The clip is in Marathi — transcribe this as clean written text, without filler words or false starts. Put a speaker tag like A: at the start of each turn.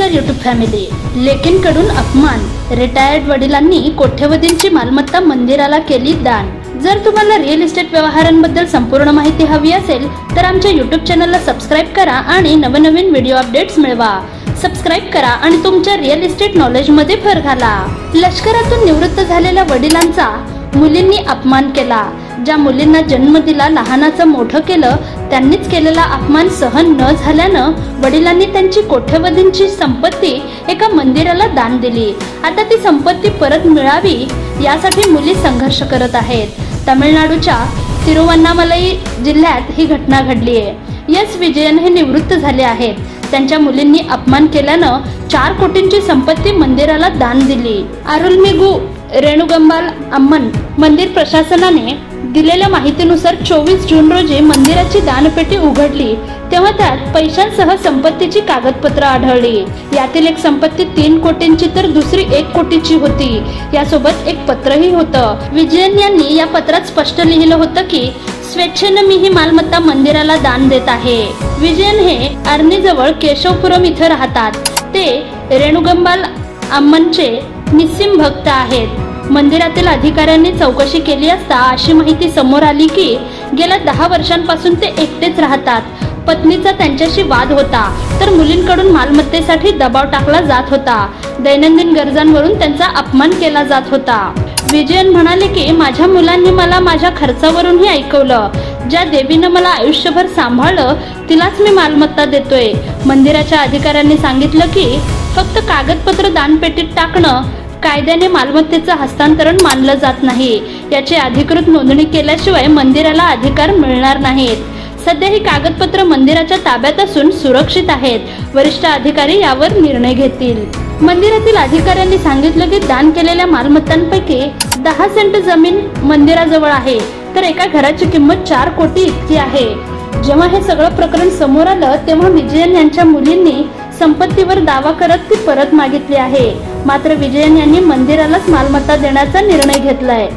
A: नमस्कार यूट्यूब फॅमिली. लेकींकडून अपमान, रिटायर्ड वडिलांनी कोट्यवधींची मालमत्ता मंदिराला केली दान. जर तुम्हाला रिअल इस्टेट व्यवहारांबद्दल संपूर्ण माहिती हवी असेल तर आमच्या यूट्यूब चॅनलला सबस्क्राईब करा आणि नवनवीन व्हिडिओ अपडेट्स मिळवा. सबस्क्राईब करा आणि तुमच्या रिअल इस्टेट नॉलेज मध्ये भर घाला. लष्करातून निवृत्त झालेल्या वडिलांचा मुलींनी अपमान केला. ज्या मुलींना जन्म दिला, लहानाचं मोठं केलं, त्यांनीच केलेला अपमान सहन न झाल्यानं वडिलांनी त्यांची कोट्यवधींची संपत्ती एका मंदिराला दान दिली. आता ती संपत्ती परत मिळावी यासाठी मुली संघर्ष करत आहेत. तमिळनाडूच्या तिरुवन्नामलाई जिल्ह्यात ही घटना घडली आहे. एस विजयन हे निवृत्त झाले आहेत. त्यांच्या मुलींनी अपमान केल्यानं 4 कोटींची संपत्ती मंदिराला दान दिली. अरुलमिगू रेणुगंबाल अम्मन मंदिर प्रशासनाने दिलेल्या माहितीनुसार 24 जून रोजी मंदिराची दानपेटी उघडली तेव्हा त्यात पैशांसह संपत्तीची कागदपत्र आढळली. यातील एक संपत्ती 3 कोटींची तर दुसरी 1 कोटीची होती. यासोबत एक पत्रही होतं. विजयन यांनी या पत्रात स्पष्ट लिहिलं होतं की स्वेच्छेनं मी ही मालमत्ता मंदिराला दान देत आहे. विजयन हे अर्नीजवळ केशवपुरम इथं राहतात. ते रेणुगंबाल अम्मनचे निस्सिम भक्त आहेत. मंदिरातील अधिकाऱ्यांनी चौकशी केली असता अशी माहिती समोर आली की गेल्या 10 वर्षांपासून ते एकटेच राहतात. पत्नीचा त्यांच्याशी वाद होता तर मुलींकडून मालमत्तेसाठी दबाव टाकला जात होता. दैनंदिन गरजांवरून त्यांचा अपमान केला जात होता. विजयन म्हणाले की माझ्या मुलांनी मला माझ्या खर्चावरूनही ऐकवलं. ज्या देवीनं मला आयुष्यभर सांभाळलं तिलाच मी मालमत्ता देतोय. मंदिराच्या अधिकाऱ्यांनी सांगितलं की फक्त कागदपत्र दानपेटीत टाकणं कायद्याने मालमत्तेचं हस्तांतरण मानलं जात नाही. याची अधिकृत नोंदणी केल्याशिवाय मंदिराला अधिकार मिळणार नाहीत. सध्या ही कागदपत्र मंदिराच्या ताब्यात असून सुरक्षित आहेत. वरिष्ठ अधिकारी यावर निर्णय घेतील. मंदिरातील अधिकाऱ्यांनी सांगितलं की दान केलेल्या मालमत्तांपैकी 10 सेंट जमीन मंदिराजवळ आहे तर एका घराची किंमत 4 कोटी इतकी आहे. जेव्हा हे सगळं प्रकरण समोर आलं तेव्हा विजयन यांच्या मुलींनी संपत्तीवर दावा करत ती परत मागितली आहे. मात्र विजयन यांनी मंदिरालाच मालमत्ता देण्याचा निर्णय घेतलाय.